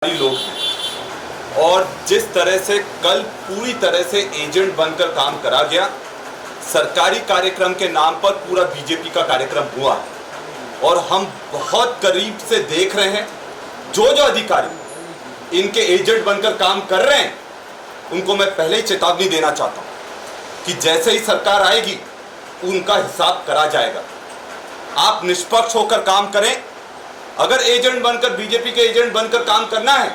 लोग हैं और जिस तरह से कल पूरी तरह से एजेंट बनकर काम करा गया, सरकारी कार्यक्रम के नाम पर पूरा बीजेपी का कार्यक्रम हुआ और हम बहुत करीब से देख रहे हैं। जो जो अधिकारी इनके एजेंट बनकर काम कर रहे हैं उनको मैं पहले ही चेतावनी देना चाहता हूं कि जैसे ही सरकार आएगी उनका हिसाब करा जाएगा। आप निष्पक्ष होकर काम करें। अगर एजेंट बनकर बीजेपी के एजेंट बनकर काम करना है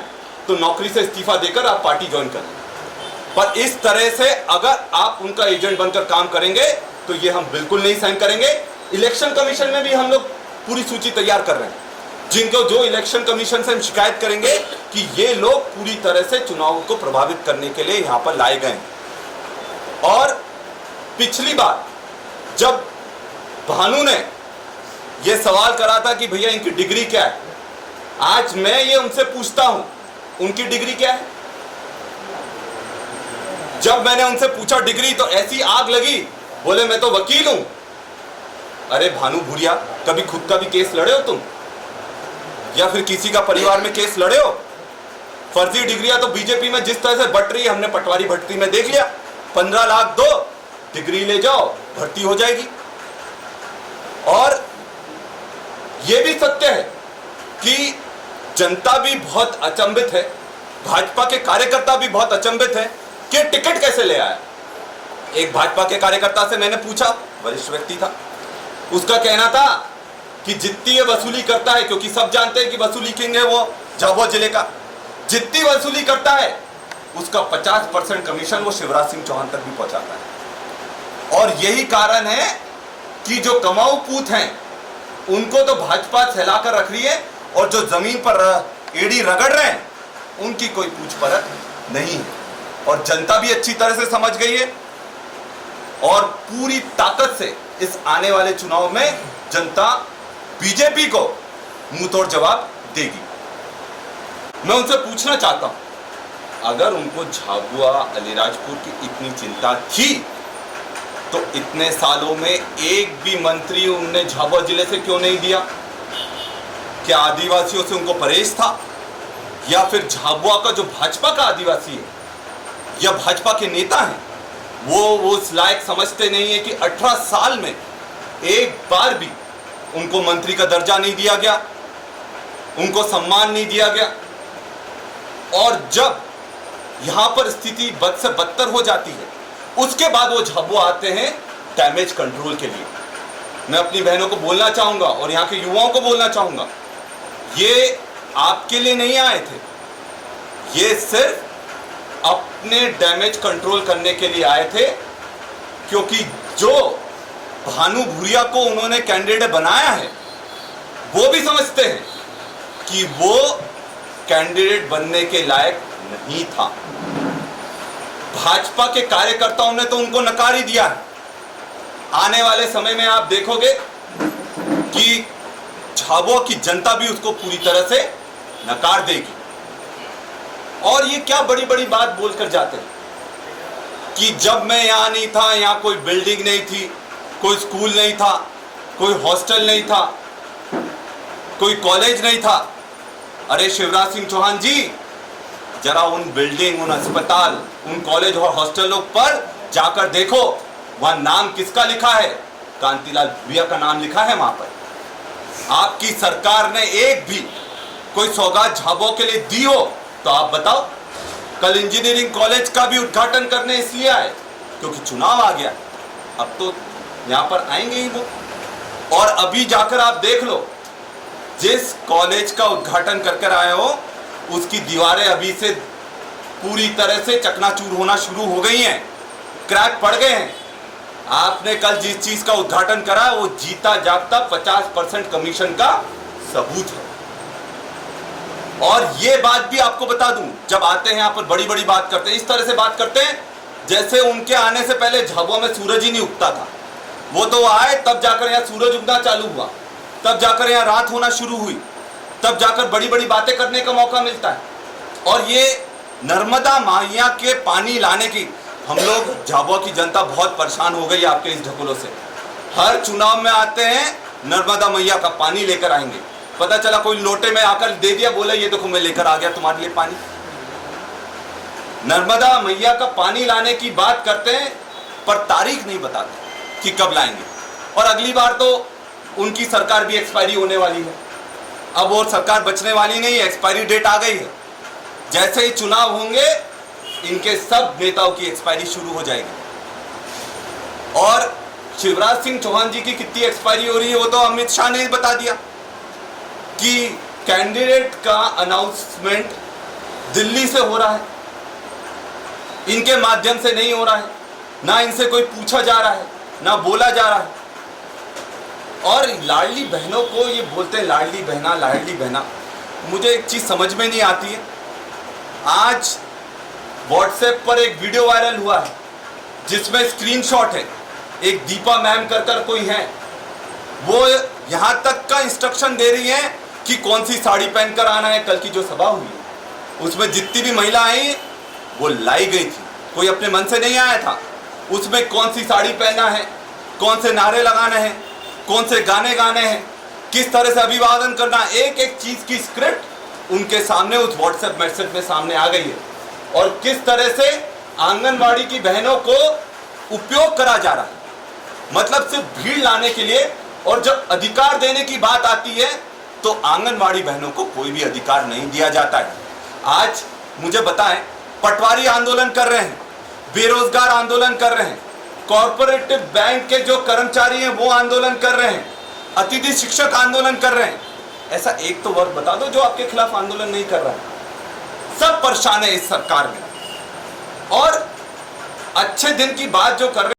तो नौकरी से इस्तीफा देकर आप पार्टी ज्वाइन करें, पर इस तरह से अगर आप उनका एजेंट बनकर काम करेंगे तो ये हम बिल्कुल नहीं सहन करेंगे। इलेक्शन कमीशन में भी हम लोग पूरी सूची तैयार कर रहे हैं, जिनको जो इलेक्शन कमीशन से हम शिकायत करेंगे कि ये लोग पूरी तरह से चुनाव को प्रभावित करने के लिए यहां पर लाए गए हैं। और पिछली बार जब भानु ने ये सवाल करा था कि भैया इनकी डिग्री क्या है, आज मैं ये उनसे पूछता हूं उनकी डिग्री क्या है। जब मैंने उनसे पूछा डिग्री तो ऐसी आग लगी, बोले मैं तो वकील हूं। अरे भानु भूरिया, कभी खुद का भी केस लड़े हो तुम, या फिर किसी का परिवार में केस लड़े हो? फर्जी डिग्रियां तो बीजेपी में जिस तरह से बट रही है, हमने पटवारी भर्ती में देख लिया। 15 लाख दो, डिग्री ले जाओ, भर्ती हो जाएगी। और यह भी सत्य है कि जनता भी बहुत अचंभित है, भाजपा के कार्यकर्ता भी बहुत अचंभित है कि टिकट कैसे ले आया। एक भाजपा के कार्यकर्ता से मैंने पूछा, वरिष्ठ व्यक्ति था, उसका कहना था कि जितनी ये वसूली करता है, क्योंकि सब जानते हैं कि वसूली किंग है वो झाबुआ जिले का, जितनी वसूली करता है उसका 50% कमीशन वो शिवराज सिंह चौहान तक भी पहुंचाता है। और यही कारण है कि जो कमाऊ पूत हैं उनको तो भाजपा सहलाकर रख रही है, और जो जमीन पर एड़ी रगड़ रहे हैं उनकी कोई पूछ परख नहीं है। और जनता भी अच्छी तरह से समझ गई है और पूरी ताकत से इस आने वाले चुनाव में जनता बीजेपी को मुंह तोड़ जवाब देगी। मैं उनसे पूछना चाहता हूं, अगर उनको झाबुआ अलीराजपुर की इतनी चिंता थी तो इतने सालों में एक भी मंत्री उनने झाबुआ जिले से क्यों नहीं दिया? क्या आदिवासियों से उनको परहेज था, या फिर झाबुआ का जो भाजपा का आदिवासी है या भाजपा के नेता हैं वो उस लायक समझते नहीं है कि 18 साल में एक बार भी उनको मंत्री का दर्जा नहीं दिया गया, उनको सम्मान नहीं दिया गया। और जब यहां पर स्थिति बद से बदतर हो जाती है उसके बाद वो झाबुआ आते हैं डैमेज कंट्रोल के लिए। मैं अपनी बहनों को बोलना चाहूंगा और यहाँ के युवाओं को बोलना चाहूंगा, ये आपके लिए नहीं आए थे, ये सिर्फ अपने डैमेज कंट्रोल करने के लिए आए थे। क्योंकि जो भानु भूरिया को उन्होंने कैंडिडेट बनाया है वो भी समझते हैं कि वो कैंडिडेट बनने के लायक नहीं था। भाजपा के कार्यकर्ताओं ने तो उनको नकार ही दिया है। आने वाले समय में आप देखोगे कि झाबुआ की जनता भी उसको पूरी तरह से नकार देगी। और ये क्या बड़ी बड़ी बात बोलकर जाते हैं कि जब मैं यहां नहीं था, यहां कोई बिल्डिंग नहीं थी, कोई स्कूल नहीं था, कोई हॉस्टल नहीं था, कोई कॉलेज नहीं था। अरे शिवराज सिंह चौहान जी, जरा उन बिल्डिंग, उन अस्पताल, उन कॉलेज और हॉस्टलों पर जाकर देखो, वहां नाम किसका लिखा है? कांतिलाल भूरिया का नाम लिखा है वहां पर। आपकी सरकार ने एक भी कोई सौगात झाबुआ के लिए दी हो तो आप बताओ। कल इंजीनियरिंग कॉलेज का भी उद्घाटन करने इसलिए आए क्योंकि चुनाव आ गया, अब तो यहां पर आएंगे ही वो। और अभी जाकर आप देख लो, जिस कॉलेज का उद्घाटन कर आए हो उसकी दीवारें अभी से पूरी तरह से चकनाचूर होना शुरू हो गई हैं, क्रैक पड़ गए हैं। आपने कल जिस चीज का उद्घाटन करा वो जीता जागता 50% कमीशन का सबूत है। और ये बात भी आपको बता दूं, जब आते हैं यहां पर बड़ी बड़ी बात करते हैं, इस तरह से बात करते हैं जैसे उनके आने से पहले झाबुआ में सूरज ही नहीं उगता था। वो तो आए तब जाकर यहाँ सूरज उगना चालू हुआ, तब जाकर यहाँ रात होना शुरू हुई, तब जाकर बड़ी बड़ी बातें करने का मौका मिलता है। और ये नर्मदा मैया के पानी लाने की हम लोग झाबुआ की जनता बहुत परेशान हो गई आपके इस ढकोलों से। हर चुनाव में आते हैं नर्मदा मैया का पानी लेकर आएंगे, पता चला कोई लोटे में आकर दे दिया, बोला ये देखो मैं लेकर आ गया तुम्हारे लिए पानी। नर्मदा मैया का पानी लाने की बात करते हैं पर तारीख नहीं बताते कि कब लाएंगे। और अगली बार तो उनकी सरकार भी एक्सपायरी होने वाली है। अब वो सरकार बचने वाली नहीं है, एक्सपायरी डेट आ गई है। जैसे ही चुनाव होंगे इनके सब नेताओं की एक्सपायरी शुरू हो जाएगी। और शिवराज सिंह चौहान जी की कितनी एक्सपायरी हो रही है वो तो अमित शाह ने बता दिया कि कैंडिडेट का अनाउंसमेंट दिल्ली से हो रहा है, इनके माध्यम से नहीं हो रहा है, ना इनसे कोई पूछा जा रहा है, ना बोला जा रहा है। और लाडली बहनों को ये बोलते हैं लाडली बहना लाडली बहना। मुझे एक चीज समझ में नहीं आती है। आज व्हाट्सएप पर एक वीडियो वायरल हुआ है जिसमें स्क्रीनशॉट है, एक दीपा मैम कर कोई है, वो यहां तक का इंस्ट्रक्शन दे रही है कि कौन सी साड़ी पहनकर आना है। कल की जो सभा हुई उसमें जितनी भी महिला आई वो लाई गई थी, कोई अपने मन से नहीं आया था। उसमें कौन सी साड़ी पहनना है, कौन से नारे लगाने हैं, कौन से गाने गाने हैं, किस तरह से अभिवादन करना, एक एक चीज की स्क्रिप्ट उनके सामने उस व्हाट्सएप मैसेज में सामने आ गई है। और किस तरह से आंगनवाड़ी की बहनों को उपयोग करा जा रहा है, मतलब सिर्फ भीड़ लाने के लिए। और जब अधिकार देने की बात आती है तो आंगनवाड़ी बहनों को कोई भी अधिकार नहीं दिया जाता है। आज मुझे बताएं, पटवारी आंदोलन कर रहे हैं, बेरोजगार आंदोलन कर रहे हैं, कॉर्पोरेटिव बैंक के जो कर्मचारी हैं वो आंदोलन कर रहे हैं, अतिथि शिक्षक आंदोलन कर रहे हैं। ऐसा एक तो वर्ग बता दो जो आपके खिलाफ आंदोलन नहीं कर रहा है। सब परेशान है इस सरकार में। और अच्छे दिन की बात जो कर रहे